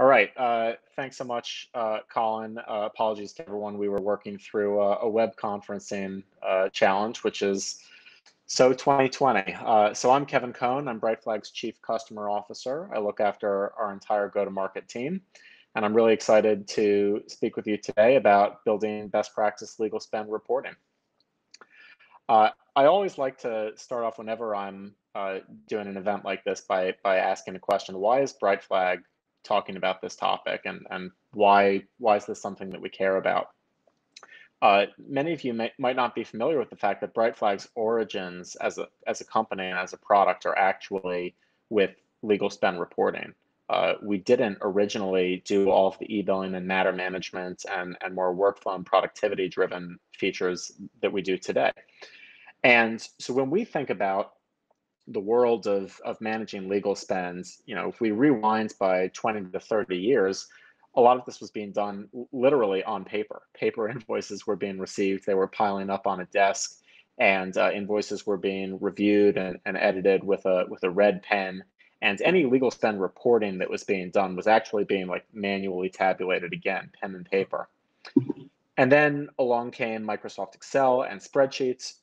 All right. Thanks so much, Colin. Apologies to everyone. We were working through a web conferencing challenge, which is so 2020. So I'm Kevin Cohn. I'm Brightflag's Chief Customer Officer. I look after our entire go-to-market team. And I'm really excited to speak with you today about building best practice legal spend reporting. I always like to start off whenever I'm doing an event like this by asking the question, why is Brightflag talking about this topic, and why is this something that we care about? Many of you might not be familiar with the fact that Brightflag's origins as a company and as a product are actually with legal spend reporting. We didn't originally do all of the e-billing and matter management and more workflow and productivity driven features that we do today. And so when we think about the world of managing legal spends, if we rewind by 20 to 30 years, a lot of this was being done literally on paper. Paper invoices were being received, they were piling up on a desk, and invoices were being reviewed and edited with a red pen. And any legal spend reporting that was being done was actually being manually tabulated again, pen and paper. And then along came Microsoft Excel and spreadsheets.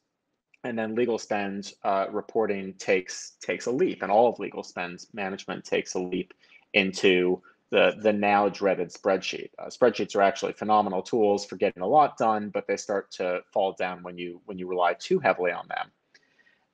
And then legal spend reporting takes a leap, and all of legal spend management takes a leap into the now dreaded spreadsheet. Spreadsheets are actually phenomenal tools for getting a lot done, but they start to fall down when you rely too heavily on them.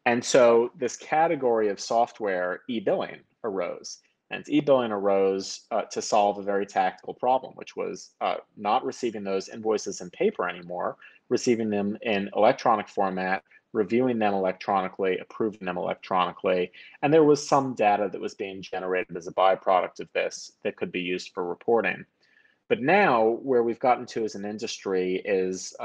And so this category of software, e-billing, arose. And e-billing arose to solve a very tactical problem, which was not receiving those invoices in paper anymore, receiving them in electronic format, reviewing them electronically, approving them electronically. And there was some data that was being generated as a byproduct of this that could be used for reporting. But now where we've gotten to as an industry is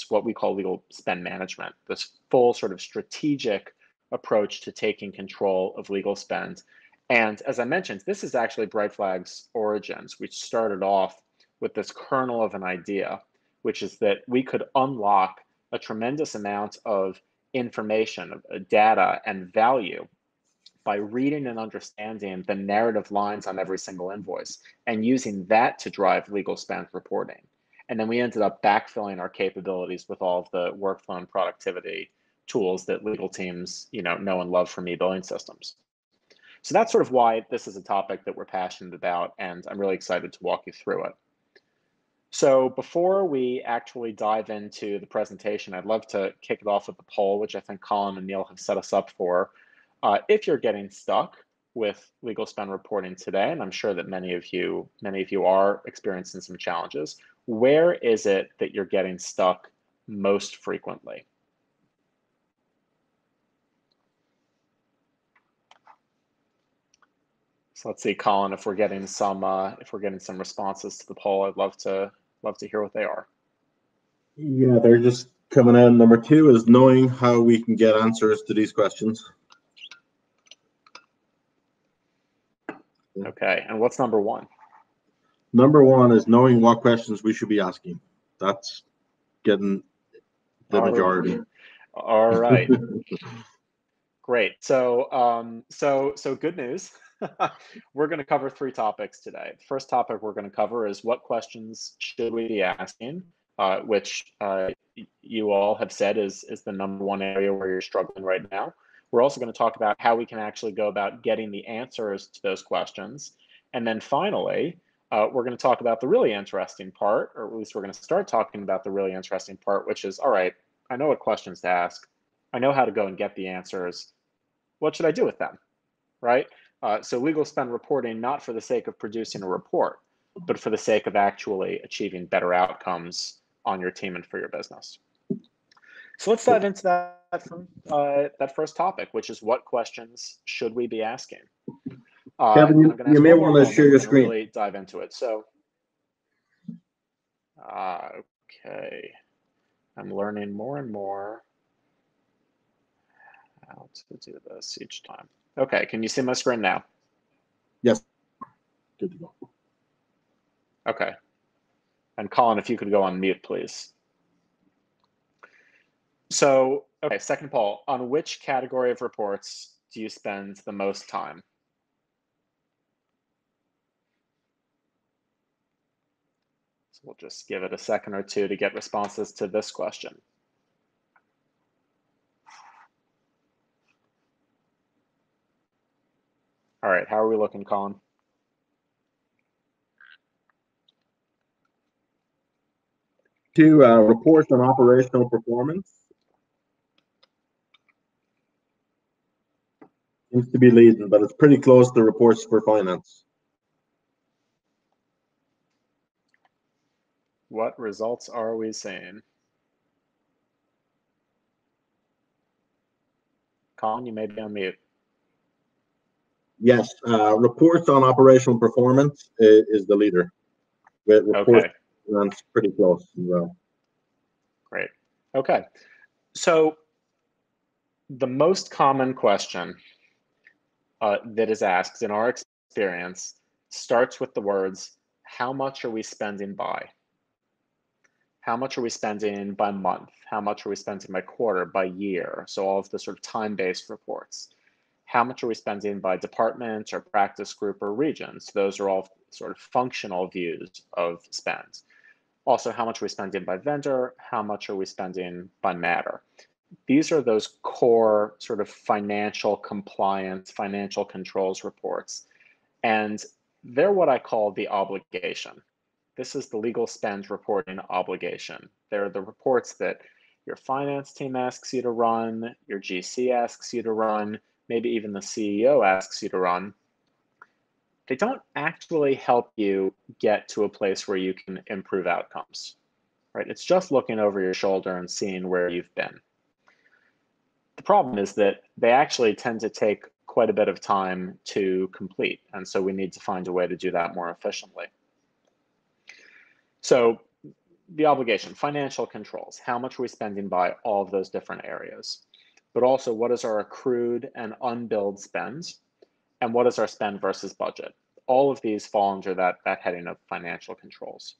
what we call legal spend management, this full sort of strategic approach to taking control of legal spend. And as I mentioned, this is actually Brightflag's origins. We started off with this kernel of an idea, which is that we could unlock a tremendous amount of information, data, and value by reading and understanding the narrative lines on every single invoice and using that to drive legal spend reporting. And then we ended up backfilling our capabilities with all of the workflow and productivity tools that legal teams know and love from e-billing systems. So that's sort of why this is a topic that we're passionate about, and I'm really excited to walk you through it. So before we actually dive into the presentation, I'd love to kick it off with a poll, which I think Colin and Neil have set us up for. If you're getting stuck with legal spend reporting today, and I'm sure that many of you are experiencing some challenges, where is it that you're getting stuck most frequently? So let's see, Colin, if we're getting some responses to the poll, I'd love to hear what they are. Yeah, they're just coming in. Number 2 is knowing how we can get answers to these questions. Okay, and what's number 1? Number 1 is knowing what questions we should be asking. That's getting the majority. All right. Great. So so good news. We're going to cover 3 topics today. The first topic we're going to cover is what questions should we be asking, which you all have said is the number 1 area where you're struggling right now. We're also going to talk about how we can actually go about getting the answers to those questions. And then finally, we're going to talk about the really interesting part, or at least we're going to start talking about the really interesting part, which is, all right, I know what questions to ask. I know how to go and get the answers. What should I do with them, right? So legal spend reporting, not for the sake of producing a report, but for the sake of actually achieving better outcomes on your team and for your business. So let's dive into that first topic, which is what questions should we be asking? Kevin, you may want to share your screen. Really dive into it. So, okay, I'm learning more and more how to do this each time. Okay, can you see my screen now? Yes. Good to go. Okay. And Colin, if you could go on mute, please. So, okay, second poll. On which category of reports do you spend the most time? So we'll just give it a second or two to get responses to this question. All right, how are we looking, Colin? To reports on operational performance. Seems to be leading, but it's pretty close to reports for finance. What results are we seeing? Colin, you may be on mute. Yes, reports on operational performance is the leader. With reports, Okay. That's pretty close as well. Great. Okay. So the most common question that is asked in our experience starts with the words, how much are we spending by? How much are we spending by month? How much are we spending by quarter, by year? So all of the sort of time-based reports. How much are we spending by department or practice group or region? So those are all sort of functional views of spend. Also, how much are we spending by vendor? How much are we spending by matter? These are those core sort of financial compliance, financial controls reports. And they're what I call the obligation. This is the legal spend reporting obligation. They're the reports that your finance team asks you to run, your GC asks you to run, maybe even the CEO asks you to run. They don't actually help you get to a place where you can improve outcomes, right? It's just looking over your shoulder and seeing where you've been. The problem is that they actually tend to take quite a bit of time to complete. And so we need to find a way to do that more efficiently. So the obligation, financial controls, how much are we spending by all of those different areas? But also, what is our accrued and unbilled spend? And what is our spend versus budget? All of these fall under that heading of financial controls.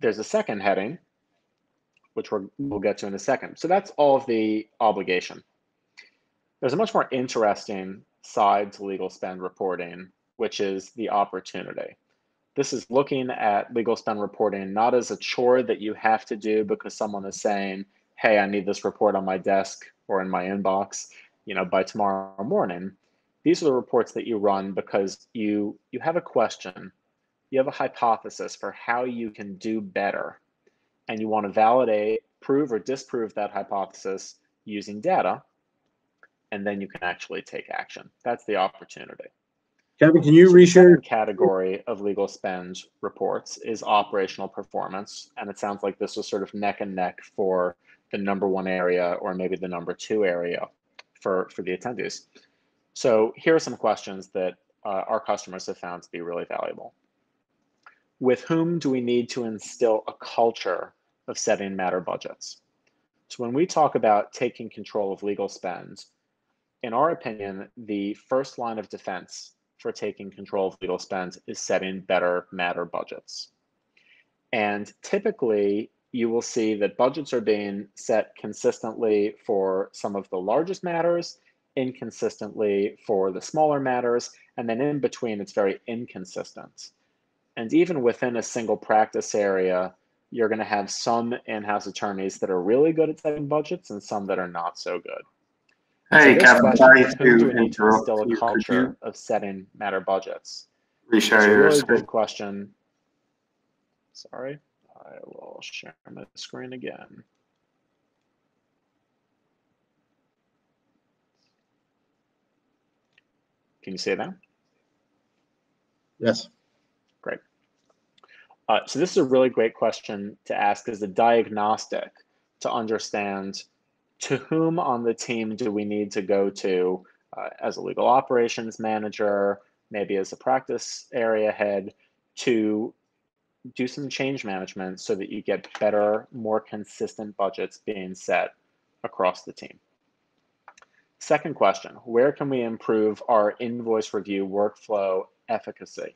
There's a second heading, which we'll get to in a second. So that's all of the obligation. There's a much more interesting side to legal spend reporting, which is the opportunity. This is looking at legal spend reporting not as a chore that you have to do because someone is saying, hey, I need this report on my desk or in my inbox, by tomorrow morning. These are the reports that you run because you have a question, you have a hypothesis for how you can do better, and you want to validate, prove or disprove that hypothesis using data, and then you can actually take action. That's the opportunity. Kevin, can you So reshare? The second category of legal spend reports is operational performance, and it sounds like this was sort of neck and neck for the number one area or maybe the number two area for the attendees. So here are some questions that our customers have found to be really valuable. With whom do we need to instill a culture of setting matter budgets? So when we talk about taking control of legal spend, in our opinion, the first line of defense for taking control of legal spend is setting better matter budgets. And typically, you will see that budgets are being set consistently for some of the largest matters, inconsistently for the smaller matters, and then in between, it's very inconsistent. And even within a single practice area, you're going to have some in-house attorneys that are really good at setting budgets and some that are not so good. Hey, so Kevin, sorry to who do we need to interrupt instill a you. Could culture you of setting matter budgets? reshare It's a your really screen? good question. Sorry, I will share my screen again. Can you see it now? Yes. Great. So this is a really great question to ask as a diagnostic to understand to whom on the team do we need to go to as a legal operations manager, maybe as a practice area head, to do some change management so that you get better, more consistent budgets being set across the team. Second question, where can we improve our invoice review workflow efficacy?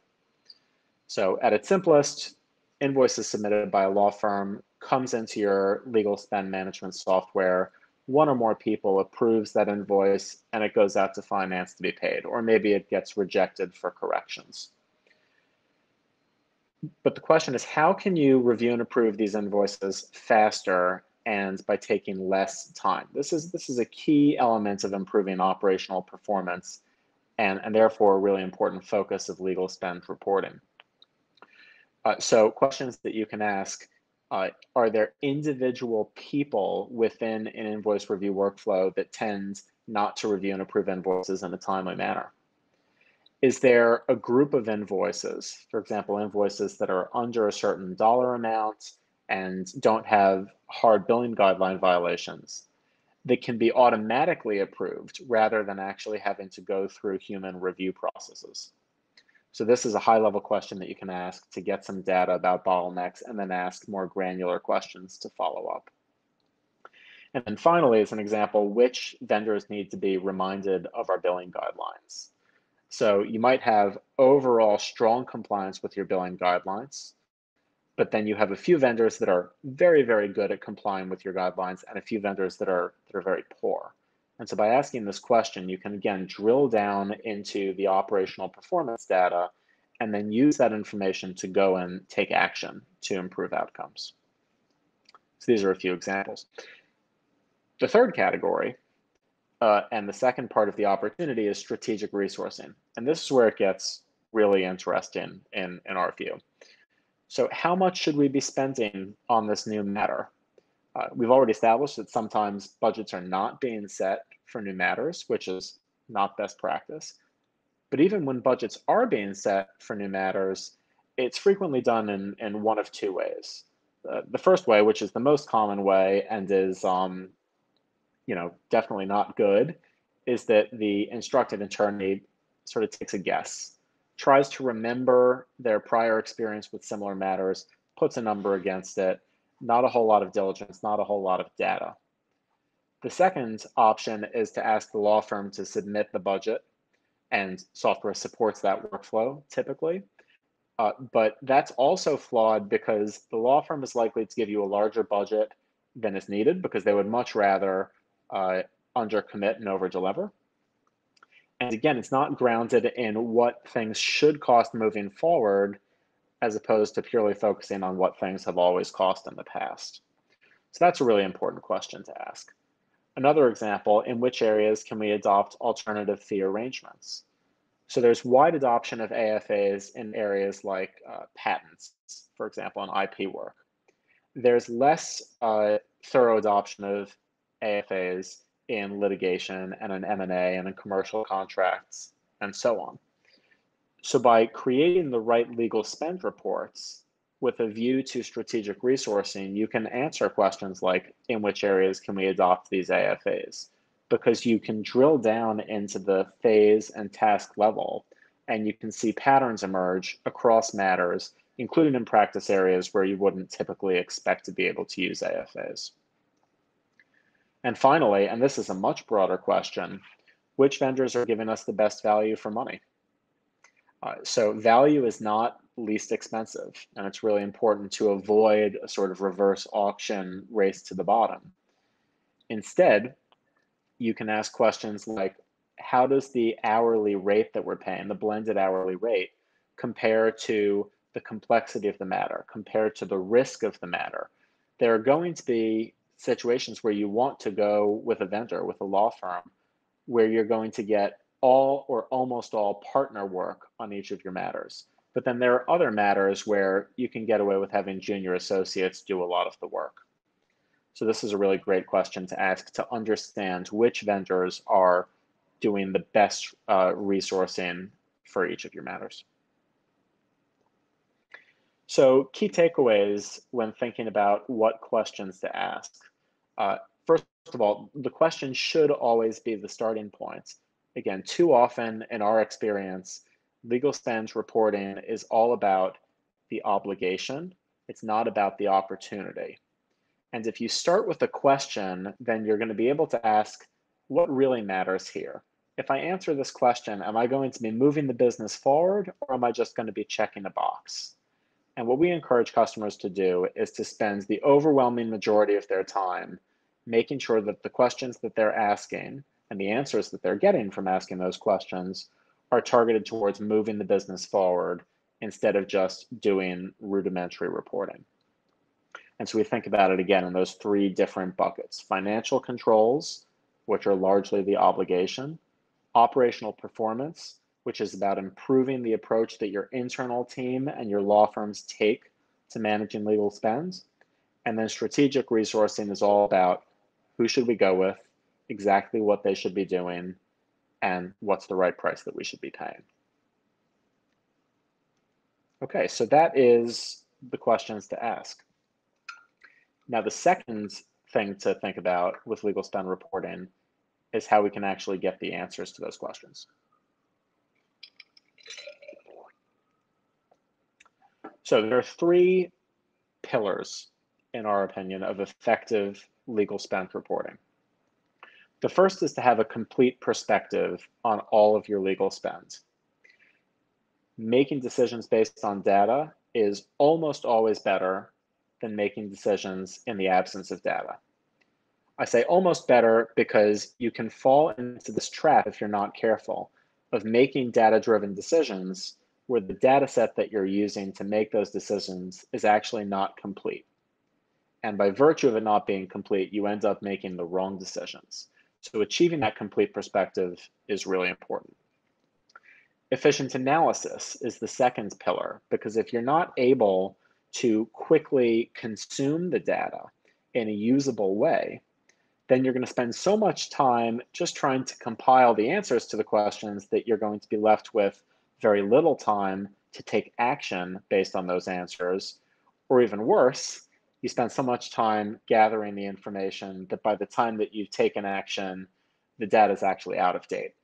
So at its simplest, invoices submitted by a law firm comes into your legal spend management software. One or more people approves that invoice and it goes out to finance to be paid, or maybe it gets rejected for corrections. But the question is, how can you review and approve these invoices faster and by taking less time? This is a key element of improving operational performance and therefore a really important focus of legal spend reporting. So questions that you can ask, are there individual people within an invoice review workflow that tend not to review and approve invoices in a timely manner? Is there a group of invoices, for example, invoices that are under a certain dollar amount and don't have hard billing guideline violations, that can be automatically approved rather than actually having to go through human review processes? So this is a high-level question that you can ask to get some data about bottlenecks and then ask more granular questions to follow up. And then finally, as an example, which vendors need to be reminded of our billing guidelines? So you might have overall strong compliance with your billing guidelines, but then you have a few vendors that are very, very good at complying with your guidelines and a few vendors that are very poor. And so by asking this question, you can again drill down into the operational performance data and then use that information to go and take action to improve outcomes. So these are a few examples. The third category, and the second part of the opportunity, is strategic resourcing. And this is where it gets really interesting in our view. So how much should we be spending on this new matter? We've already established that sometimes budgets are not being set for new matters, which is not best practice. But even when budgets are being set for new matters, it's frequently done in one of two ways. The first way, which is the most common way and is definitely not good, is that the instructed attorney sort of takes a guess, tries to remember their prior experience with similar matters, puts a number against it, not a whole lot of diligence, not a whole lot of data. The second option is to ask the law firm to submit the budget, and software supports that workflow typically. But that's also flawed because the law firm is likely to give you a larger budget than is needed because they would much rather undercommit and overdeliver. And again, it's not grounded in what things should cost moving forward, as opposed to purely focusing on what things have always cost in the past. So that's a really important question to ask. Another example, in which areas can we adopt alternative fee arrangements? So there's wide adoption of AFAs in areas like patents, for example, and IP work. There's less thorough adoption of AFAs in litigation and in M&A and in commercial contracts and so on. So by creating the right legal spend reports with a view to strategic resourcing, you can answer questions like, in which areas can we adopt these AFAs? Because you can drill down into the phase and task level, and you can see patterns emerge across matters, including in practice areas where you wouldn't typically expect to be able to use AFAs. And finally, and this is a much broader question, which vendors are giving us the best value for money? So value is not least expensive, and it's really important to avoid a sort of reverse auction race to the bottom. Instead, you can ask questions like, how does the hourly rate that we're paying, the blended hourly rate, compare to the complexity of the matter, compare to the risk of the matter? There are going to be situations where you want to go with a vendor, with a law firm, where you're going to get all or almost all partner work on each of your matters. But then there are other matters where you can get away with having junior associates do a lot of the work. So this is a really great question to ask to understand which vendors are doing the best resourcing for each of your matters. So key takeaways when thinking about what questions to ask. First of all, the question should always be the starting point. Again, too often in our experience, legal spend reporting is all about the obligation. It's not about the opportunity. And if you start with a question, then you're going to be able to ask, what really matters here? If I answer this question, am I going to be moving the business forward, or am I just going to be checking a box? And what we encourage customers to do is to spend the overwhelming majority of their time making sure that the questions that they're asking and the answers that they're getting from asking those questions are targeted towards moving the business forward instead of just doing rudimentary reporting. And so we think about it again in those three different buckets: financial controls, which are largely the obligation; operational performance, which is about improving the approach that your internal team and your law firms take to managing legal spend; and then strategic resourcing is all about who should we go with, exactly what they should be doing, and what's the right price that we should be paying. Okay, so that is the questions to ask. Now, the second thing to think about with legal spend reporting is how we can actually get the answers to those questions. So there are three pillars, in our opinion, of effective legal spend reporting. The first is to have a complete perspective on all of your legal spend. Making decisions based on data is almost always better than making decisions in the absence of data. I say almost better because you can fall into this trap, if you're not careful, of making data-driven decisions where the data set that you're using to make those decisions is actually not complete. And by virtue of it not being complete, you end up making the wrong decisions. So achieving that complete perspective is really important. Efficient analysis is the second pillar, because if you're not able to quickly consume the data in a usable way, then you're going to spend so much time just trying to compile the answers to the questions that you're going to be left with very little time to take action based on those answers. Or even worse, you spend so much time gathering the information that by the time that you've taken action, the data is actually out of date.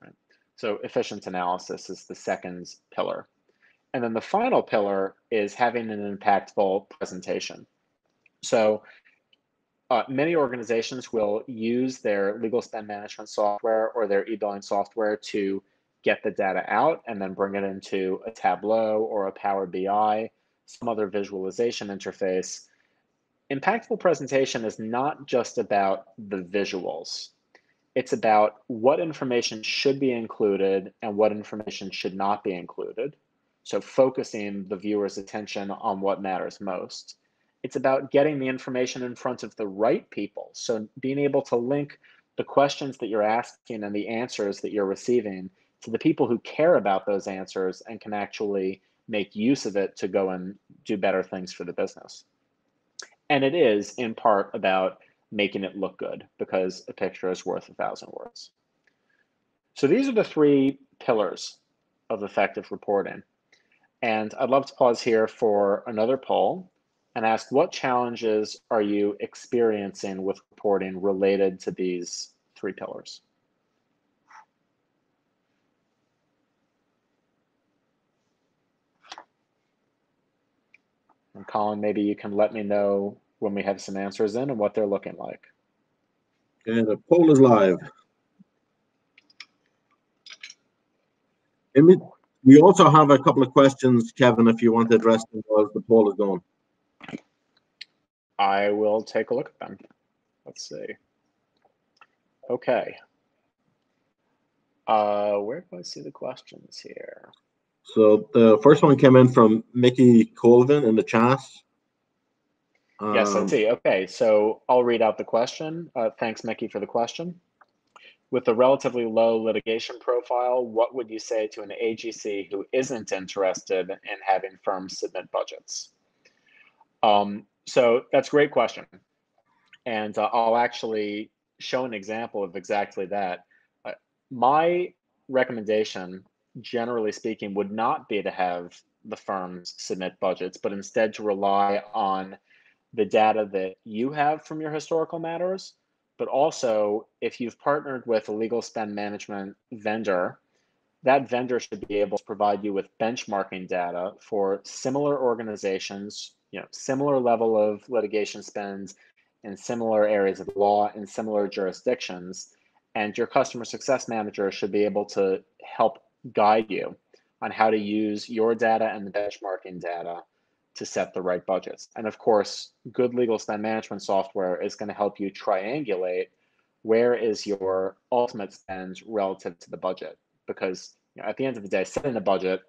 Right? So efficient analysis is the second pillar. And then the final pillar is having an impactful presentation. So many organizations will use their legal spend management software or their e-billing software to get the data out and then bring it into a Tableau or a Power BI, some other visualization interface. Impactful presentation is not just about the visuals. It's about what information should be included and what information should not be included. So focusing the viewer's attention on what matters most. It's about getting the information in front of the right people. So being able to link the questions that you're asking and the answers that you're receiving to the people who care about those answers and can actually make use of it to go and do better things for the business. And it is in part about making it look good, because a picture is worth 1,000 words. So these are the three pillars of effective reporting. And I'd love to pause here for another poll and ask, what challenges are you experiencing with reporting related to these three pillars? And Colin, maybe you can let me know when we have some answers in and what they're looking like. Okay, the poll is live. We also have a couple of questions, Kevin, if you want to address them while the poll is going. I will take a look at them. Let's see. Okay. Where do I see the questions here? So the first one came in from Mickey Colvin in the chat. Yes, I see. Okay, so I'll read out the question. Thanks, Mickey, for the question. With a relatively low litigation profile, what would you say to an AGC who isn't interested in having firms submit budgets? So that's a great question. And I'll actually show an example of exactly that. My recommendation, generally speaking, would not be to have the firms submit budgets, but instead to rely on the data that you have from your historical matters. But also, if you've partnered with a legal spend management vendor, that vendor should be able to provide you with benchmarking data for similar organizations, similar level of litigation spend in similar areas of law in similar jurisdictions. And your customer success manager should be able to help guide you on how to use your data and the benchmarking data to set the right budgets. And of course, good legal spend management software is going to help you triangulate where is your ultimate spend relative to the budget. Because at the end of the day, setting a budget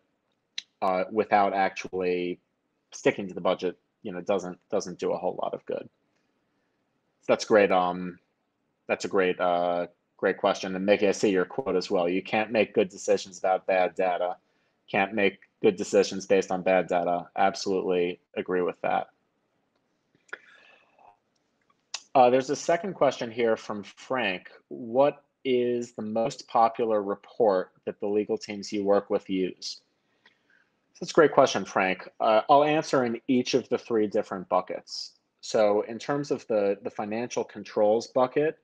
without actually sticking to the budget, doesn't do a whole lot of good. So that's great. That's a great question. And Mickey, I see your quote as well. You can't make good decisions about bad data. Can't make good decisions based on bad data. Absolutely agree with that. There's a second question here from Frank. What is the most popular report that the legal teams you work with use? That's a great question, Frank. I'll answer in each of the three different buckets. So in terms of the financial controls bucket,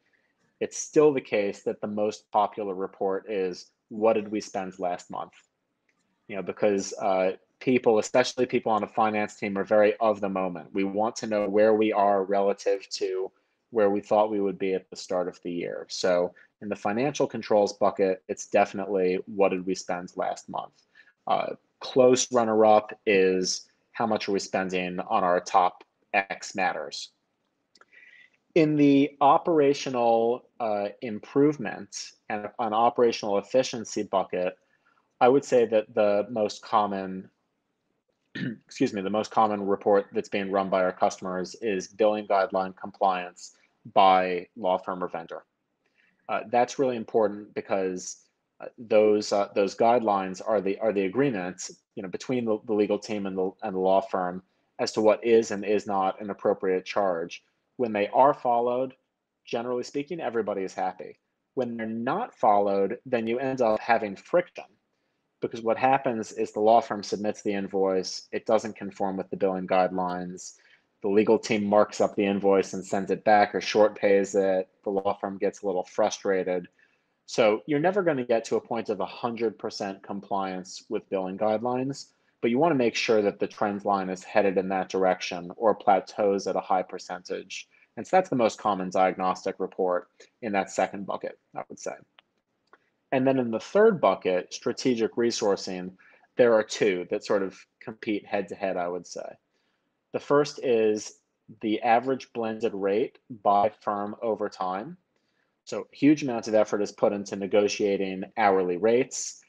it's still the case that the most popular report is what did we spend last month? Because people, especially people on a finance team, are very of the moment. We want to know where we are relative to where we thought we would be at the start of the year. So in the financial controls bucket, it's definitely what did we spend last month? Close runner-up is how much are we spending on our top X matters. In the operational improvement and an operational efficiency bucket, I would say that the most common, the most common report that's being run by our customers is billing guideline compliance by law firm or vendor. That's really important because those guidelines are the agreements, between the legal team and the law firm as to what is and is not an appropriate charge. When they are followed, generally speaking, everybody is happy. When they're not followed, then you end up having friction, because what happens is the law firm submits the invoice, it doesn't conform with the billing guidelines, the legal team marks up the invoice and sends it back or short pays it, the law firm gets a little frustrated. So you're never going to get to a point of 100% compliance with billing guidelines, but you want to make sure that the trend line is headed in that direction or plateaus at a high percentage. And so that's the most common diagnostic report in that second bucket, I would say. And then in the third bucket, strategic resourcing, there are two that sort of compete head to head, I would say. The first is the average blended rate by firm over time. So huge amounts of effort is put into negotiating hourly rates.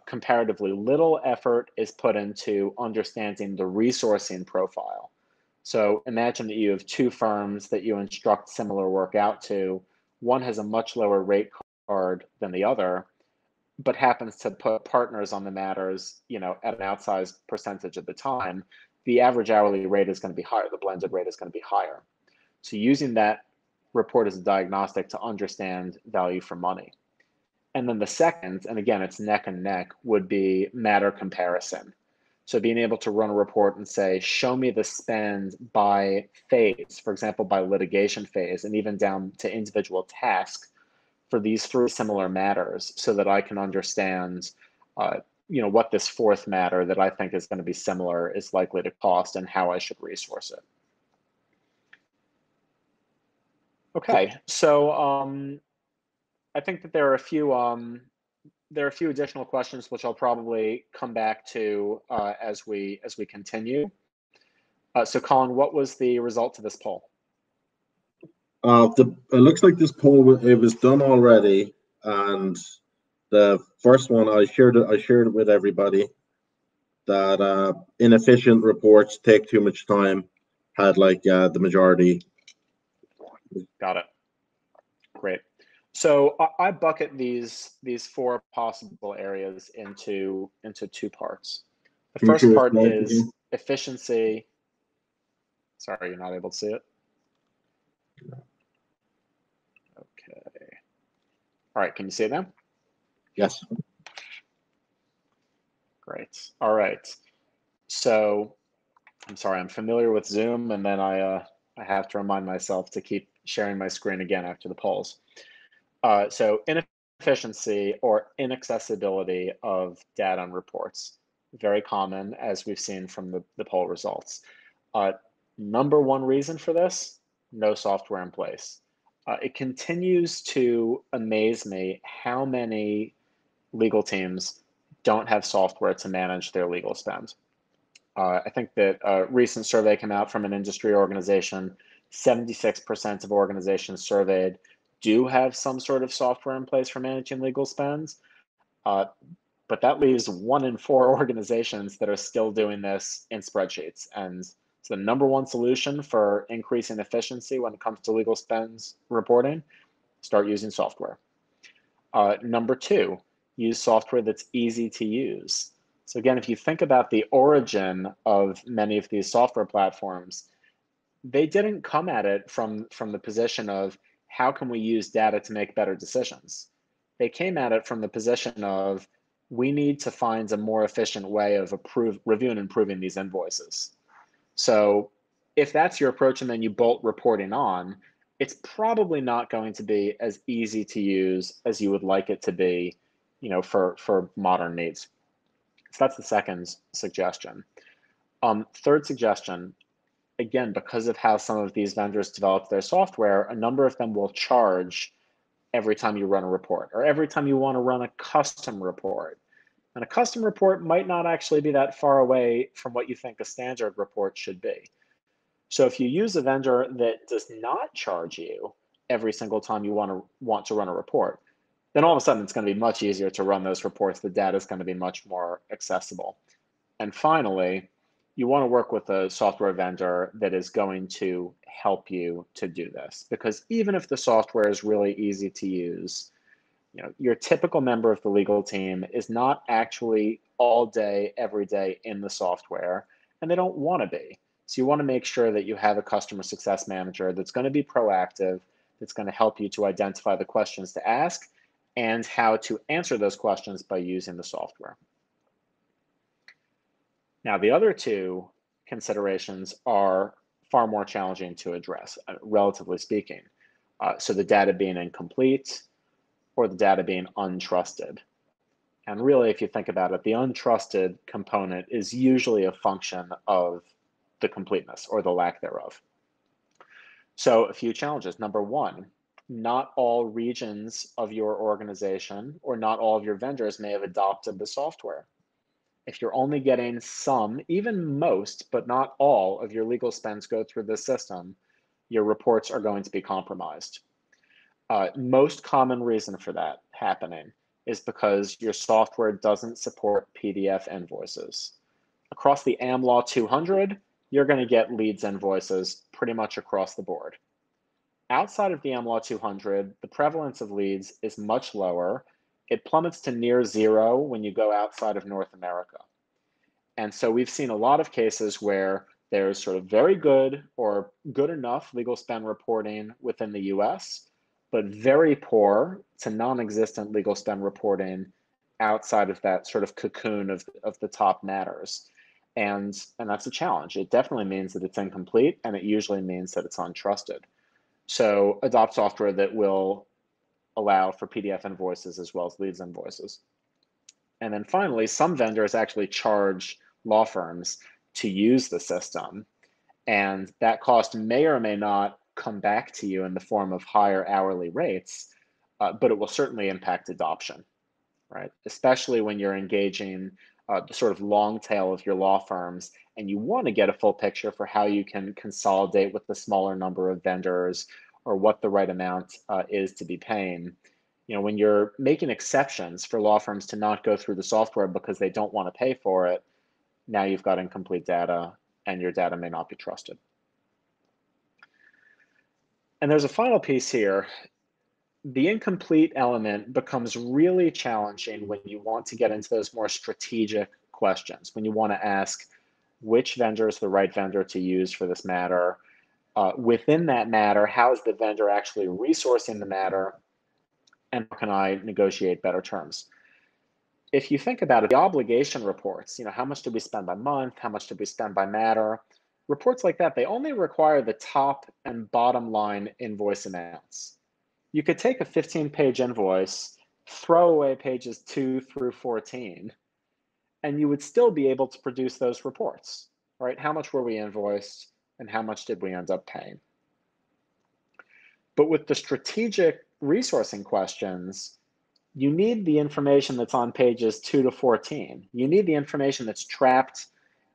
Comparatively little effort is put into understanding the resourcing profile. So imagine that you have two firms that you instruct similar work out to. One has a much lower rate card than the other, but happens to put partners on the matters, at an outsized percentage of the time. The average hourly rate is going to be higher. The blended rate is going to be higher. So using that report as a diagnostic to understand value for money. And then the second, and again, it's neck and neck, would be matter comparison. So being able to run a report and say, show me the spend by phase, for example, by litigation phase, and even down to individual task for these three similar matters, so that I can understand, what this fourth matter that I think is going to be similar is likely to cost and how I should resource it. Okay, so I think that there are a few additional questions which I'll probably come back to as we continue. So Colin, what was the result to this poll? It looks like this poll, it was done already, and the first one I shared it with everybody, that inefficient reports take too much time, had the majority. Got it. Great. So I bucket these four possible areas into two parts. The first part is efficiency. Sorry, you're not able to see it? Okay. All right, can you see it now? Yes. Great. All right. So I'm sorry, I'm familiar with Zoom, and then I have to remind myself to keep sharing my screen again after the polls. So inefficiency or inaccessibility of data and reports, very common, as we've seen from the poll results. Number one reason for this, no software in place. It continues to amaze me how many legal teams don't have software to manage their legal spend. I think that a recent survey came out from an industry organization. 76% of organizations surveyed do have some sort of software in place for managing legal spends. But that leaves 1 in 4 organizations that are still doing this in spreadsheets. And so the number one solution for increasing efficiency when it comes to legal spends reporting, start using software. Number 2, use software that's easy to use. So again, if you think about the origin of many of these software platforms, they didn't come at it from the position of how can we use data to make better decisions. They came at it from the position of we need to find a more efficient way of reviewing and approving these invoices. So if that's your approach and then you bolt reporting on, it's probably not going to be as easy to use as you would like it to be, for modern needs. So that's the second suggestion. Third suggestion, again, because of how some of these vendors develop their software, a number of them will charge every time you run a report or every time you want to run a custom report. And a custom report might not actually be that far away from what you think a standard report should be. So if you use a vendor that does not charge you every single time you want to run a report, then all of a sudden it's going to be much easier to run those reports. The data is going to be much more accessible. And finally, you want to work with a software vendor that is going to help you to do this, because even if the software is really easy to use, your typical member of the legal team is not actually all day, every day in the software, and they don't want to be. So you want to make sure that you have a customer success manager that's going to be proactive, that's going to help you to identify the questions to ask and how to answer those questions by using the software. Now, the other 2 considerations are far more challenging to address, relatively speaking. So the data being incomplete or the data being untrusted. And really, if you think about it, the untrusted component is usually a function of the completeness or the lack thereof. So a few challenges. Number 1, not all regions of your organization or not all of your vendors may have adopted the software. If you're only getting some, even most, but not all of your legal spends go through this system, your reports are going to be compromised. Most common reason for that happening is because your software doesn't support PDF invoices. Across the AmLaw 200, you're going to get leads invoices pretty much across the board. Outside of the AmLaw 200, the prevalence of leads is much lower. It plummets to near 0 when you go outside of North America. And so we've seen a lot of cases where there's sort of very good or good enough legal spend reporting within the US, but very poor to non-existent legal spend reporting outside of that sort of cocoon of the top matters. And that's a challenge. It definitely means that it's incomplete, and it usually means that it's untrusted. So adopt software that will allow for PDF invoices as well as leads invoices. And then finally, some vendors actually charge law firms to use the system, and that cost may or may not come back to you in the form of higher hourly rates, but it will certainly impact adoption, right? Especially when you're engaging the sort of long tail of your law firms and you want to get a full picture for how you can consolidate with the smaller number of vendors or what the right amount is to be paying. When you're making exceptions for law firms to not go through the software because they don't want to pay for it, now you've got incomplete data and your data may not be trusted. And there's a final piece here. The incomplete element becomes really challenging when you want to get into those more strategic questions, when you want to ask which vendor is the right vendor to use for this matter. Within that matter, how is the vendor actually resourcing the matter, and how can I negotiate better terms? If you think about it, the obligation reports, how much did we spend by month? How much did we spend by matter? Reports like that, they only require the top and bottom line invoice amounts. You could take a 15-page invoice, throw away pages 2 through 14, and you would still be able to produce those reports, right? How much were we invoiced and how much did we end up paying? But with the strategic resourcing questions, you need the information that's on pages 2 to 14. You need the information that's trapped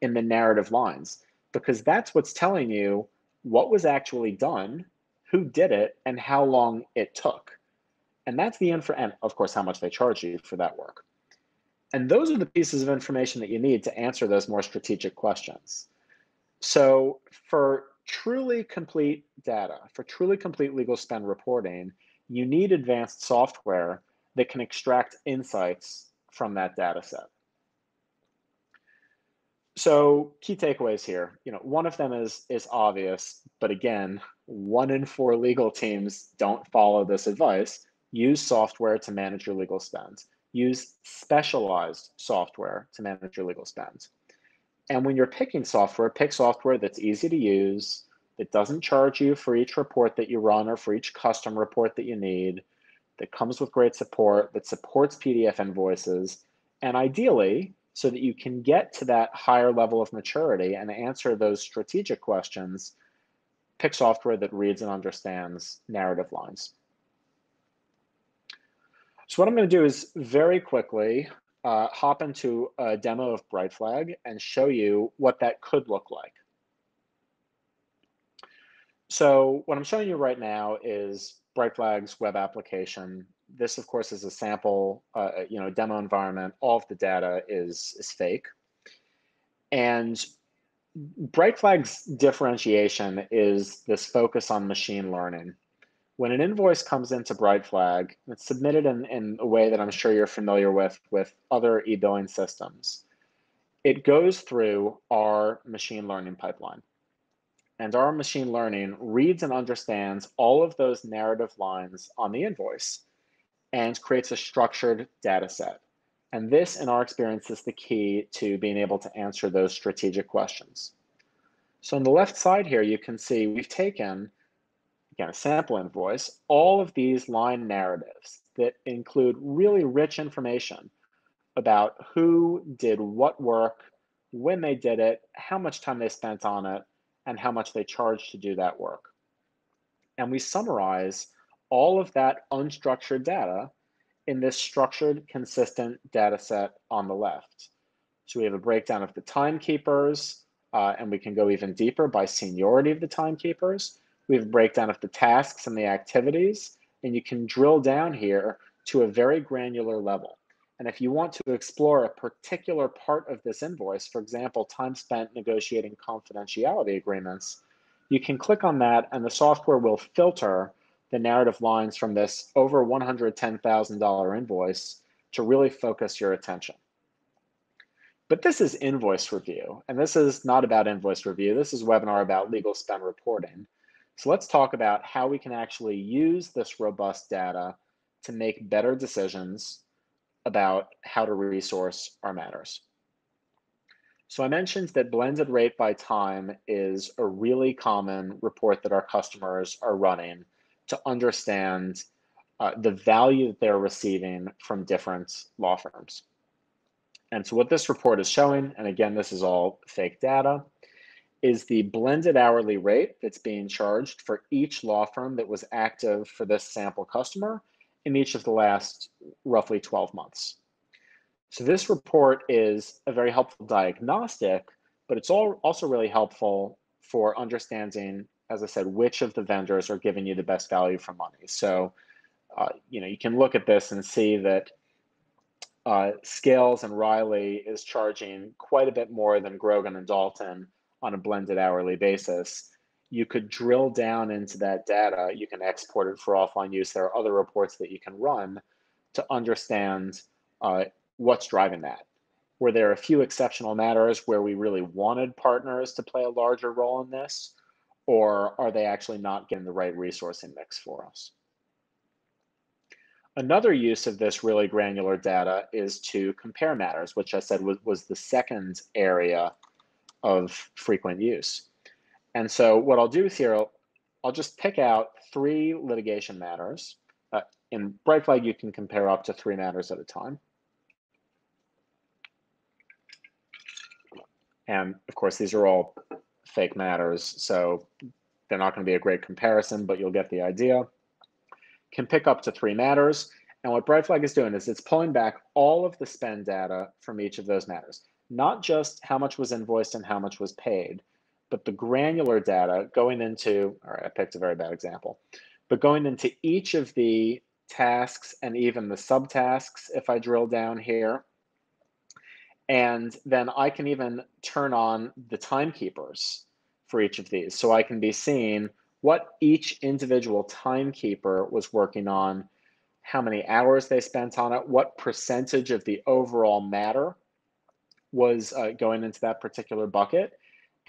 in the narrative lines, because that's what's telling you what was actually done, who did it, and how long it took. And that's the info, and of course, how much they charge you for that work. And those are the pieces of information that you need to answer those more strategic questions. So for truly complete data, for truly complete legal spend reporting, you need advanced software that can extract insights from that data set. So key takeaways here, one of them is obvious, but again, 1 in 4 legal teams don't follow this advice. Use software to manage your legal spend. Use specialized software to manage your legal spend. And when you're picking software, pick software that's easy to use, that doesn't charge you for each report that you run or for each custom report that you need, that comes with great support, that supports PDF invoices, and ideally, so that you can get to that higher level of maturity and answer those strategic questions, pick software that reads and understands narrative lines. So what I'm going to do is very quickly hop into a demo of Brightflag and show you what that could look like. So what I'm showing you right now is Brightflag's web application. This, of course, is a sample, demo environment. All of the data is fake. And Brightflag's differentiation is this focus on machine learning. When an invoice comes into Brightflag, it's submitted in a way that I'm sure you're familiar with other e-billing systems. It goes through our machine learning pipeline. And our machine learning reads and understands all of those narrative lines on the invoice and creates a structured data set. And this, in our experience, is the key to being able to answer those strategic questions. So on the left side here, you can see we've taken, again, a sample invoice, all of these line narratives that include really rich information about who did what work, when they did it, how much time they spent on it, and how much they charged to do that work. And we summarize all of that unstructured data in this structured, consistent data set on the left. So we have a breakdown of the timekeepers, and we can go even deeper by seniority of the timekeepers. We have a breakdown of the tasks and the activities, and you can drill down here to a very granular level. And if you want to explore a particular part of this invoice, for example, time spent negotiating confidentiality agreements, you can click on that and the software will filter the narrative lines from this over $110,000 invoice to really focus your attention. But this is invoice review, and this is not about invoice review. This is a webinar about legal spend reporting. So let's talk about how we can actually use this robust data to make better decisions about how to resource our matters. So I mentioned that blended rate by time is a really common report that our customers are running to understand the value that they're receiving from different law firms. And so what this report is showing, and again, this is all fake data, is the blended hourly rate that's being charged for each law firm that was active for this sample customer in each of the last roughly 12 months. So this report is a very helpful diagnostic, but it's also really helpful for understanding, as I said, which of the vendors are giving you the best value for money. So, you can look at this and see that Scales and Riley is charging quite a bit more than Grogan and Dalton on a blended hourly basis. You could drill down into that data. You can export it for offline use. There are other reports that you can run to understand what's driving that. Were there a few exceptional matters where we really wanted partners to play a larger role in this, or are they actually not getting the right resourcing mix for us? Another use of this really granular data is to compare matters, which I said was the second area of frequent use. And so what I'll do here, I'll just pick out 3 litigation matters. In Brightflag, you can compare up to 3 matters at a time. And of course, these are all fake matters, so they're not going to be a great comparison, but you'll get the idea. Can pick up to 3 matters. And what Brightflag is doing is it's pulling back all of the spend data from each of those matters, not just how much was invoiced and how much was paid, but the granular data going into, all right, I picked a very bad example, but going into each of the tasks and even the subtasks, if I drill down here, And then I can even turn on the timekeepers for each of these. So I can be seeing what each individual timekeeper was working on, how many hours they spent on it, what percentage of the overall matter was going into that particular bucket,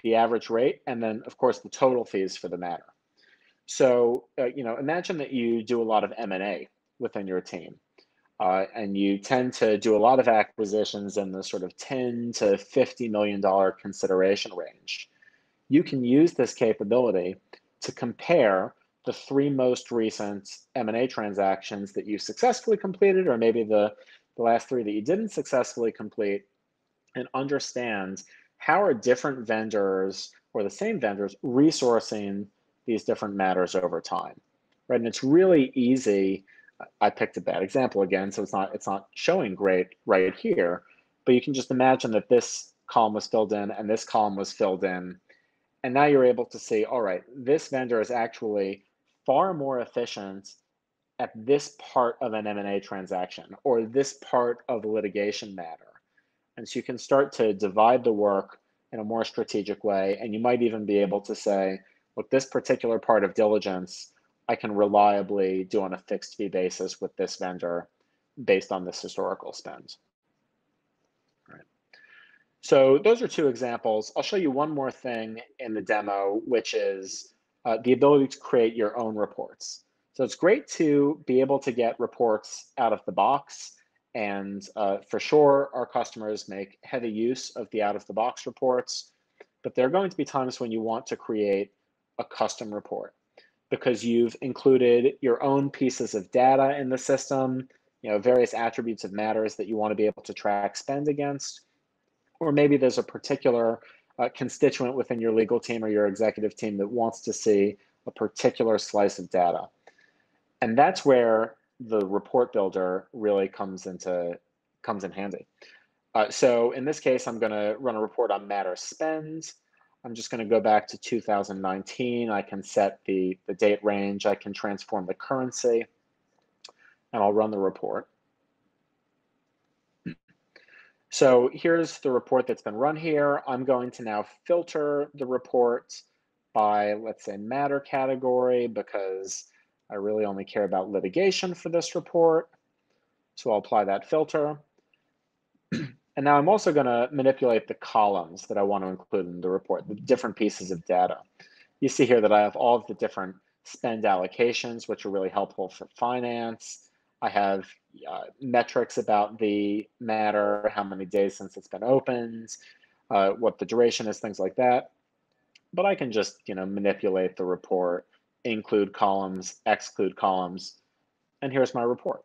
the average rate, and then of course the total fees for the matter. So, imagine that you do a lot of M&A within your team. And you tend to do a lot of acquisitions in the sort of $10 to $50 million consideration range. You can use this capability to compare the 3 most recent M&A transactions that you successfully completed, or maybe the last 3 that you didn't successfully complete, and understand how are different vendors or the same vendors resourcing these different matters over time, right? And it's really easy. I picked a bad example again, so it's not showing great right here, but you can just imagine that this column was filled in and this column was filled in. And now you're able to see, all right, this vendor is actually far more efficient at this part of an M&A transaction or this part of a litigation matter. And so you can start to divide the work in a more strategic way. And you might even be able to say, look, this particular part of diligence, I can reliably do on a fixed fee basis with this vendor based on this historical spend. All right. So those are 2 examples. I'll show you one more thing in the demo, which is the ability to create your own reports. So it's great to be able to get reports out of the box. And for sure, our customers make heavy use of the out-of-the-box reports. But there are going to be times when you want to create a custom report because you've included your own pieces of data in the system, various attributes of matters that you want to be able to track spend against. Or maybe there's a particular constituent within your legal team or your executive team that wants to see a particular slice of data. And that's where the report builder really comes in handy. So in this case, I'm going to run a report on matter spend. I'm just going to go back to 2019. I can set the date range. I can transform the currency, and I'll run the report. So here's the report that's been run here. I'm going to now filter the report by, let's say, matter category, because I really only care about litigation for this report. So I'll apply that filter. And now I'm also going to manipulate the columns that I want to include in the report, the different pieces of data. You see here that I have all of the different spend allocations, which are really helpful for finance. I have metrics about the matter, how many days since it's been opened, what the duration is, things like that. But I can just, manipulate the report, include columns, exclude columns, and here's my report.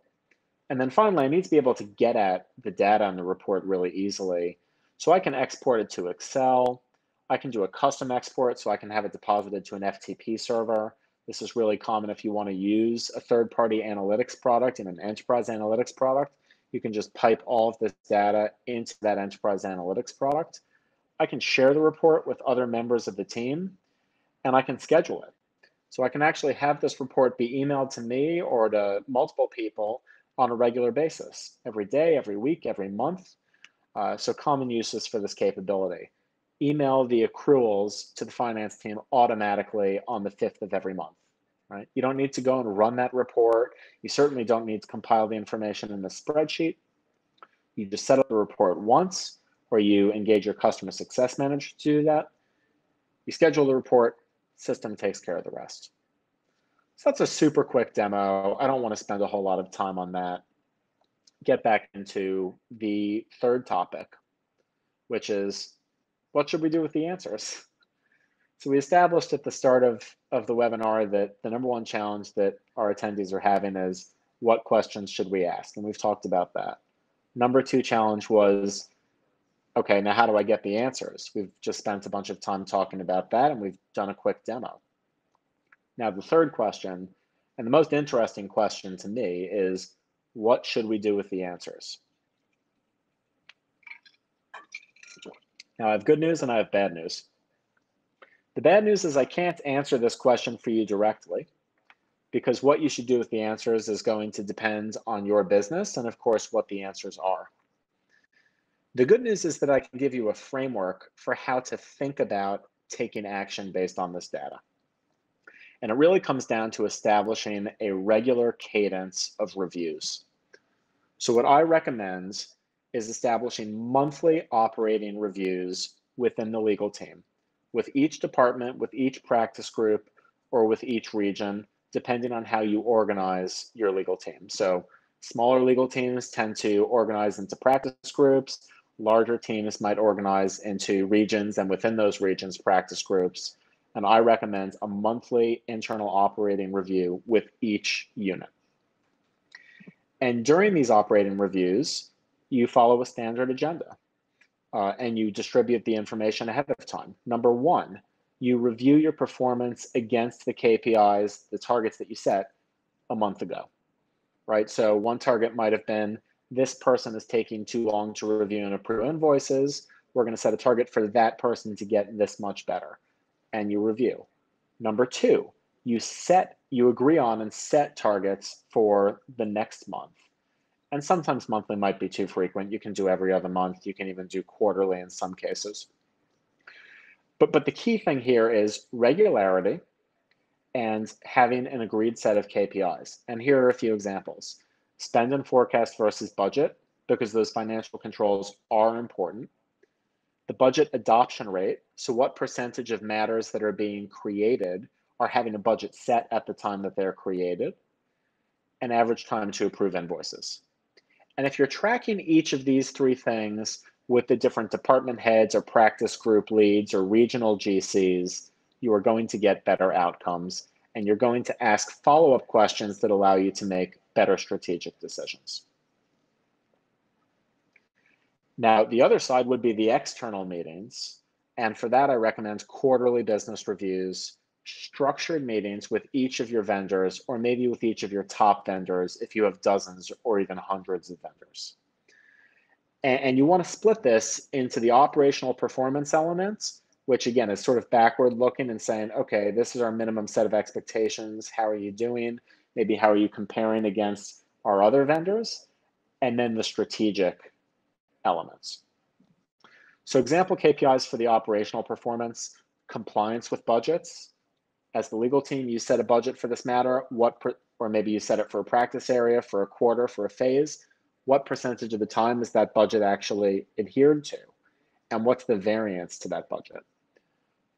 And then finally, I need to be able to get at the data in the report really easily. So I can export it to Excel. I can do a custom export, so I can have it deposited to an FTP server. This is really common if you want to use a third-party analytics product in an enterprise analytics product. You can just pipe all of this data into that enterprise analytics product. I can share the report with other members of the team, and I can schedule it. So I can actually have this report be emailed to me or to multiple people on a regular basis, every day, every week, every month. So common uses for this capability. Email the accruals to the finance team automatically on the 5th of every month, right? You don't need to go and run that report. You certainly don't need to compile the information in the spreadsheet. You just set up the report once, or you engage your customer success manager to do that. You schedule the report, system takes care of the rest. So that's a super quick demo. I don't want to spend a whole lot of time on that. Get back into the third topic, which is, what should we do with the answers? So we established at the start of the webinar that the #1 challenge that our attendees are having is, what questions should we ask? And we've talked about that. #2 challenge was, okay, now how do I get the answers? We've just spent a bunch of time talking about that, and we've done a quick demo. Now, the third question, and the most interesting question to me, is what should we do with the answers? Now, I have good news and I have bad news. The bad news is I can't answer this question for you directly, because what you should do with the answers is going to depend on your business and, of course, what the answers are. The good news is that I can give you a framework for how to think about taking action based on this data. And it really comes down to establishing a regular cadence of reviews. So what I recommend is establishing monthly operating reviews within the legal team, with each department, with each practice group, or with each region, depending on how you organize your legal team. So smaller legal teams tend to organize into practice groups. Larger teams might organize into regions, and within those regions, practice groups. And I recommend a monthly internal operating review with each unit. And during these operating reviews, you follow a standard agenda and you distribute the information ahead of time. Number one, you review your performance against the KPIs, the targets that you set a month ago, right? So one target might have been, this person is taking too long to review and approve invoices. We're going to set a target for that person to get this much better. And you review. Number two, you agree on and set targets for the next month. And sometimes monthly might be too frequent. You can do every other month. You can even do quarterly in some cases. But the key thing here is regularity and having an agreed set of KPIs. And here are a few examples. Spend and forecast versus budget, because those financial controls are important. The budget adoption rate, so what percentage of matters that are being created are having a budget set at the time that they're created, and average time to approve invoices. And if you're tracking each of these three things with the different department heads or practice group leads or regional GCs, you are going to get better outcomes, and you're going to ask follow-up questions that allow you to make better strategic decisions. Now, the other side would be the external meetings. And for that, I recommend quarterly business reviews, structured meetings with each of your vendors, or maybe with each of your top vendors if you have dozens or even hundreds of vendors. And you want to split this into the operational performance elements, which again is sort of backward looking and saying, okay, this is our minimum set of expectations. How are you doing? Maybe how are you comparing against our other vendors? And then the strategic elements. So example KPIs for the operational performance: compliance with budgets. As the legal team, you set a budget for this matter, or maybe you set it for a practice area, for a quarter, for a phase. What percentage of the time is that budget actually adhered to? And what's the variance to that budget?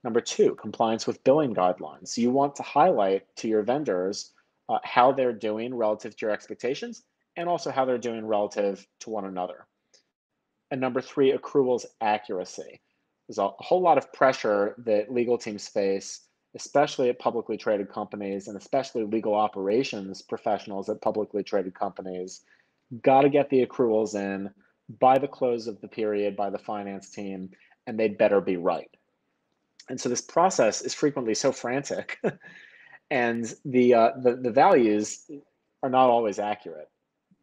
Number two, compliance with billing guidelines. So you want to highlight to your vendors how they're doing relative to your expectations, and also how they're doing relative to one another. And number three, accruals accuracy. There's a whole lot of pressure that legal teams face, especially at publicly traded companies, and especially legal operations professionals at publicly traded companies. Got to get the accruals in by the close of the period by the finance team, and they'd better be right. And so this process is frequently so frantic, and the values are not always accurate.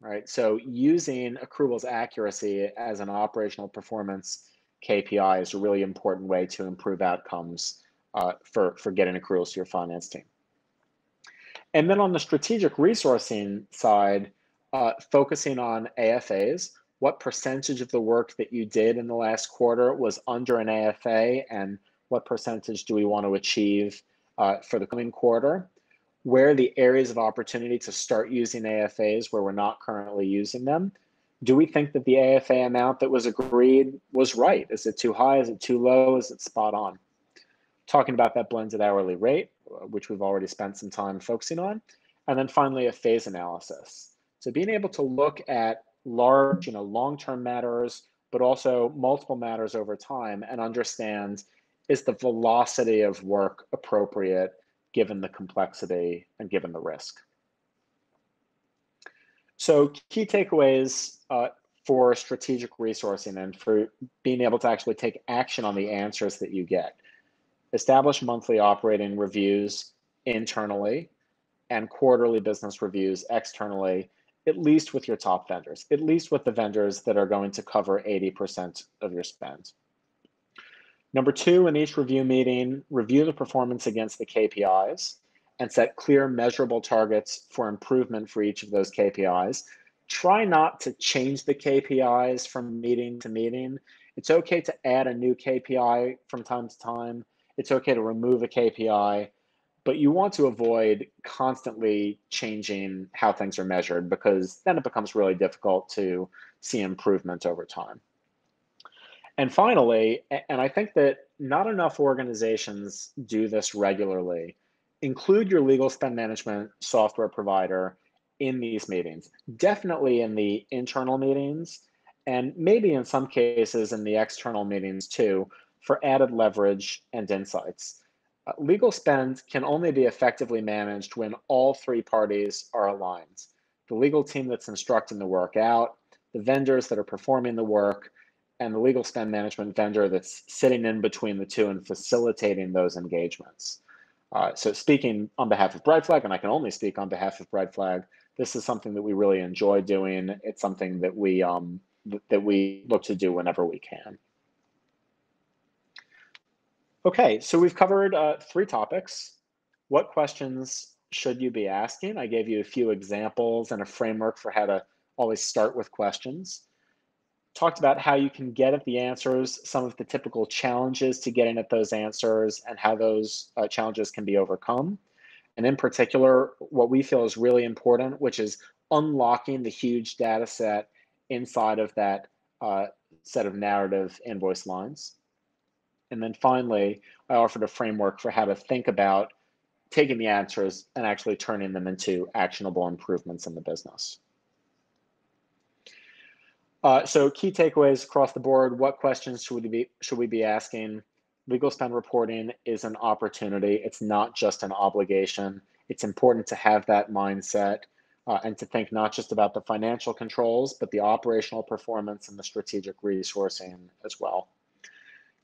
Right, so using accruals accuracy as an operational performance KPI is a really important way to improve outcomes for getting accruals to your finance team. And then on the strategic resourcing side, focusing on AFAs, what percentage of the work that you did in the last quarter was under an AFA, and what percentage do we want to achieve for the coming quarter? Where are the areas of opportunity to start using AFAs where we're not currently using them? Do we think that the AFA amount that was agreed was right? Is it too high? Is it too low? Is it spot on? Talking about that blended hourly rate, which we've already spent some time focusing on. And then finally, a phase analysis. So being able to look at large, long-term matters, but also multiple matters over time, and understand, is the velocity of work appropriate given the complexity and given the risk? So key takeaways for strategic resourcing and for being able to actually take action on the answers that you get. Establish monthly operating reviews internally and quarterly business reviews externally, at least with your top vendors, at least with the vendors that are going to cover 80% of your spend. Number two, in each review meeting, review the performance against the KPIs and set clear measurable targets for improvement for each of those KPIs. try not to change the KPIs from meeting to meeting. It's okay to add a new KPI from time to time. It's okay to remove a KPI, but you want to avoid constantly changing how things are measured, because then it becomes really difficult to see improvement over time. And finally, and I think that not enough organizations do this regularly, include your legal spend management software provider in these meetings, definitely in the internal meetings, and maybe in some cases in the external meetings too, for added leverage and insights. Legal spend can only be effectively managed when all three parties are aligned. The legal team that's instructing the work out, the vendors that are performing the work, and the legal spend management vendor that's sitting in between the two and facilitating those engagements. So speaking on behalf of Brightflag, and I can only speak on behalf of Brightflag, this is something that we really enjoy doing. It's something that we look to do whenever we can. Okay, so we've covered 3 topics. What questions should you be asking? I gave you a few examples and a framework for how to always start with questions. Talked about how you can get at the answers, some of the typical challenges to getting at those answers, and how those challenges can be overcome. And in particular, what we feel is really important, which is unlocking the huge data set inside of that set of narrative invoice lines. And then finally, I offered a framework for how to think about taking the answers and actually turning them into actionable improvements in the business. So key takeaways across the board: what questions should we be asking? Legal spend reporting is an opportunity. It's not just an obligation. It's important to have that mindset and to think not just about the financial controls, but the operational performance and the strategic resourcing as well.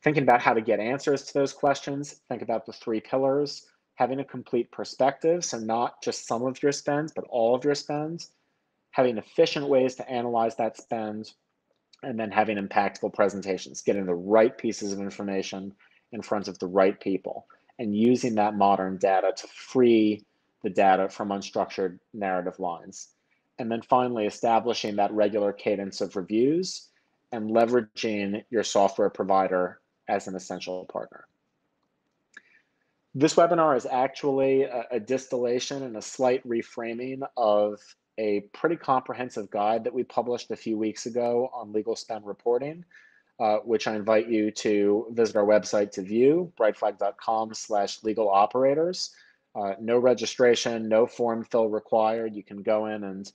Thinking about how to get answers to those questions, think about the 3 pillars: having a complete perspective, so not just some of your spend, but all of your spend; having efficient ways to analyze that spend; and then having impactful presentations, getting the right pieces of information in front of the right people, and using that modern data to free the data from unstructured narrative lines. And then finally, establishing that regular cadence of reviews and leveraging your software provider as an essential partner. This webinar is actually a distillation and a slight reframing of a pretty comprehensive guide that we published a few weeks ago on legal spend reporting, which I invite you to visit our website to view, brightflag.com/legaloperators. No registration, no form fill required. You can go in and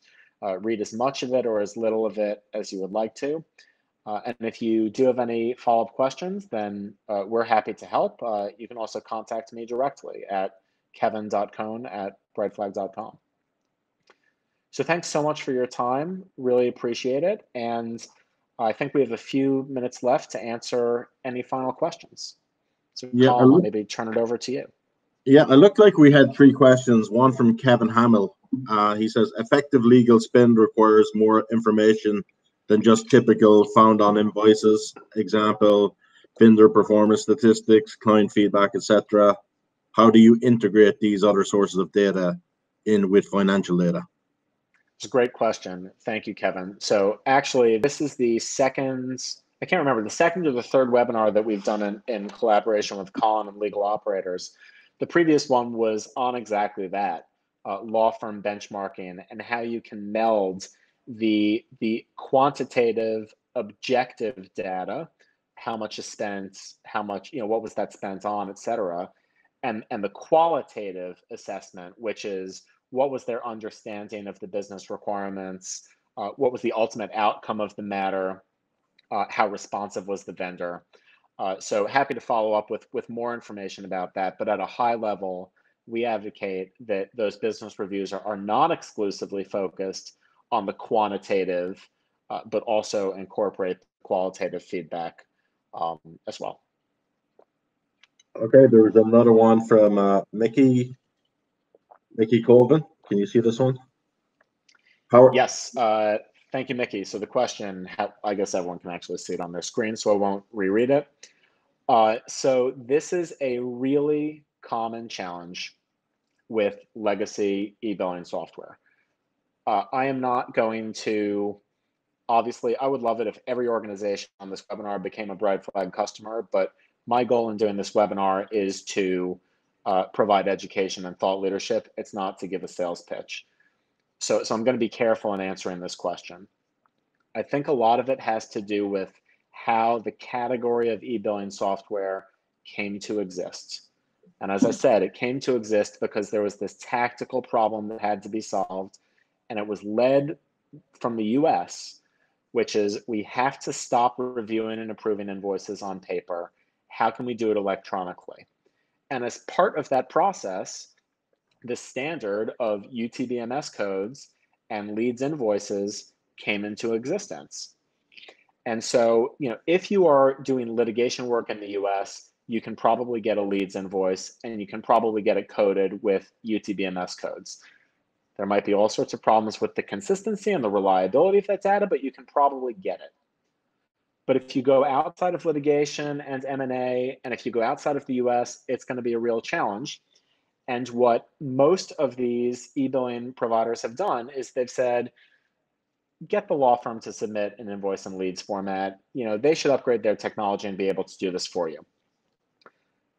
read as much of it or as little of it as you would like to. And if you do have any follow-up questions, then we're happy to help. You can also contact me directly at kevin.cohn@brightflag.com. So thanks so much for your time. Really appreciate it. And I think we have a few minutes left to answer any final questions. So Colin, I'll maybe turn it over to you. Yeah, it looked like we had 3 questions. One from Kevin Hamill. He says, effective legal spend requires more information than just typical found on invoices. Example, vendor performance statistics, client feedback, etc. How do you integrate these other sources of data in with financial data? It's a great question. Thank you, Kevin. So actually, this is the second, I can't remember, the second or the third webinar that we've done in collaboration with Cohn and Legal Operators. The previous one was on exactly that, law firm benchmarking and how you can meld the quantitative objective data, how much is spent, how much, what was that spent on, et cetera, and the qualitative assessment, which is what was their understanding of the business requirements, what was the ultimate outcome of the matter, how responsive was the vendor. So happy to follow up with more information about that, but at a high level, we advocate that those business reviews are not exclusively focused on the quantitative, but also incorporate qualitative feedback as well. Okay, there was another one from Mickey Colvin. Can you see this one? Yes, thank you, Mickey. So the question, I guess everyone can actually see it on their screen, so I won't reread it. So this is a really common challenge with legacy e-billing software. I am not going to, obviously, I would love it if every organization on this webinar became a Brightflag customer, but my goal in doing this webinar is to provide education and thought leadership. It's not to give a sales pitch. So I'm going to be careful in answering this question. I think a lot of it has to do with how the category of e-billing software came to exist. And as I said, it came to exist because there was this tactical problem that had to be solved, and it was led from the US, which is we have to stop reviewing and approving invoices on paper. How can we do it electronically? And as part of that process, the standard of UTBMS codes and leads invoices came into existence. And so, if you are doing litigation work in the US, you can probably get a leads invoice and you can probably get it coded with UTBMS codes. There might be all sorts of problems with the consistency and the reliability of that data, but you can probably get it. But if you go outside of litigation and M&A, and if you go outside of the US, it's going to be a real challenge. And what most of these e-billing providers have done is they've said, get the law firm to submit an invoice in leads format. They should upgrade their technology and be able to do this for you.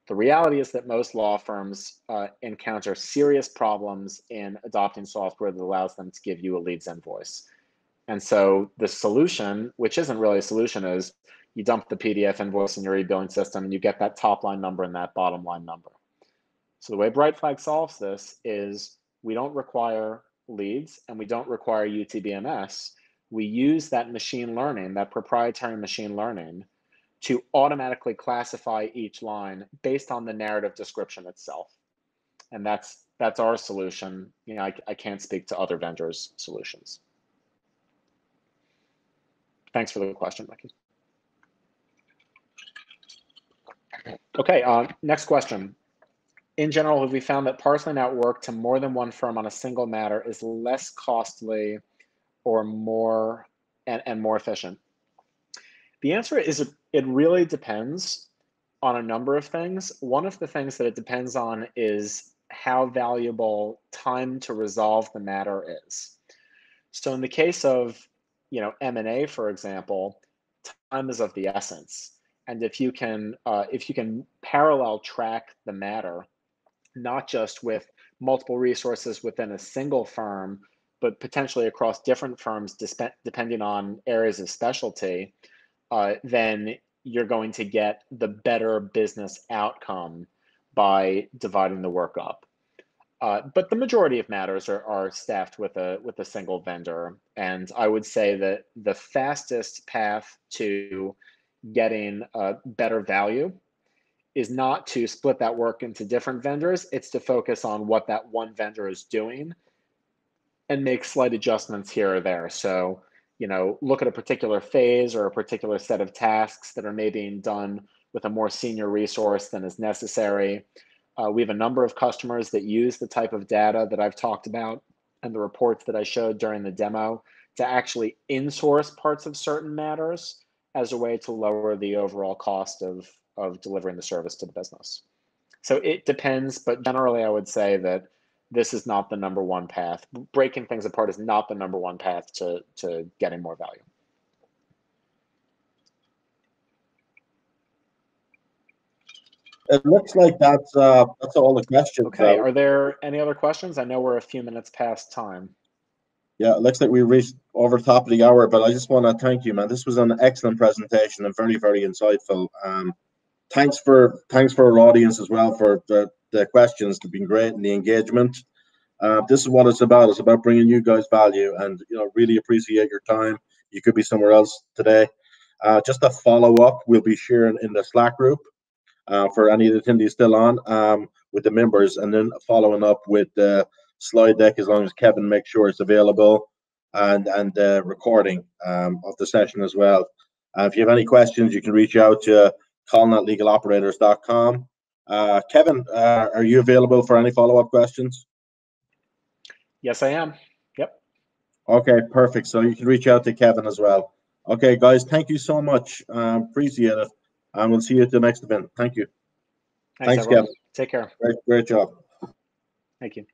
The reality is that most law firms encounter serious problems in adopting software that allows them to give you a leads invoice. And so the solution, which isn't really a solution, is you dump the PDF invoice in your e-billing system and you get that top line number and that bottom line number. So the way Brightflag solves this is we don't require leads and we don't require UTBMS. We use that machine learning, that proprietary machine learning, to automatically classify each line based on the narrative description itself. And that's our solution. I can't speak to other vendors' solutions. Thanks for the question, Mickey. Okay, next question. In general, have we found that parceling out work to more than one firm on a single matter is less costly or more and more efficient? The answer is it really depends on a number of things. One of the things that it depends on is how valuable time to resolve the matter is. So in the case of M&A, for example, time is of the essence. And if you can parallel track the matter, not just with multiple resources within a single firm, but potentially across different firms, depending on areas of specialty, then you're going to get the better business outcome by dividing the work up. But the majority of matters are staffed with a single vendor. And I would say that the fastest path to getting better value is not to split that work into different vendors. It's to focus on what that one vendor is doing and make slight adjustments here or there. So, look at a particular phase or a particular set of tasks that are maybe done with a more senior resource than is necessary. We have a number of customers that use the type of data that I've talked about and the reports that I showed during the demo to actually insource parts of certain matters as a way to lower the overall cost of delivering the service to the business. So it depends, but generally I would say that this is not the number one path. Breaking things apart is not the number one path to getting more value. It looks like that's all the questions. Okay, are there any other questions? I know we're a few minutes past time. Yeah, it looks like we reached over the top of the hour, but I just want to thank you, man. This was an excellent presentation and very, very insightful. Thanks for our audience as well for the questions. They've been great and the engagement. This is what it's about. It's about bringing you guys value, and really appreciate your time. You could be somewhere else today. Just a follow up, we'll be sharing in the Slack group for any of the attendees still on with the members, and then following up with the slide deck as long as Kevin makes sure it's available, and the recording of the session as well. If you have any questions, you can reach out to colin@legaloperators.com. Kevin, are you available for any follow-up questions? Yes, I am. Yep. Okay, perfect. So you can reach out to Kevin as well. Okay, guys, thank you so much. Appreciate it. And we'll see you at the next event. Thank you. Thanks Kevin. Take care. Great job. Thank you.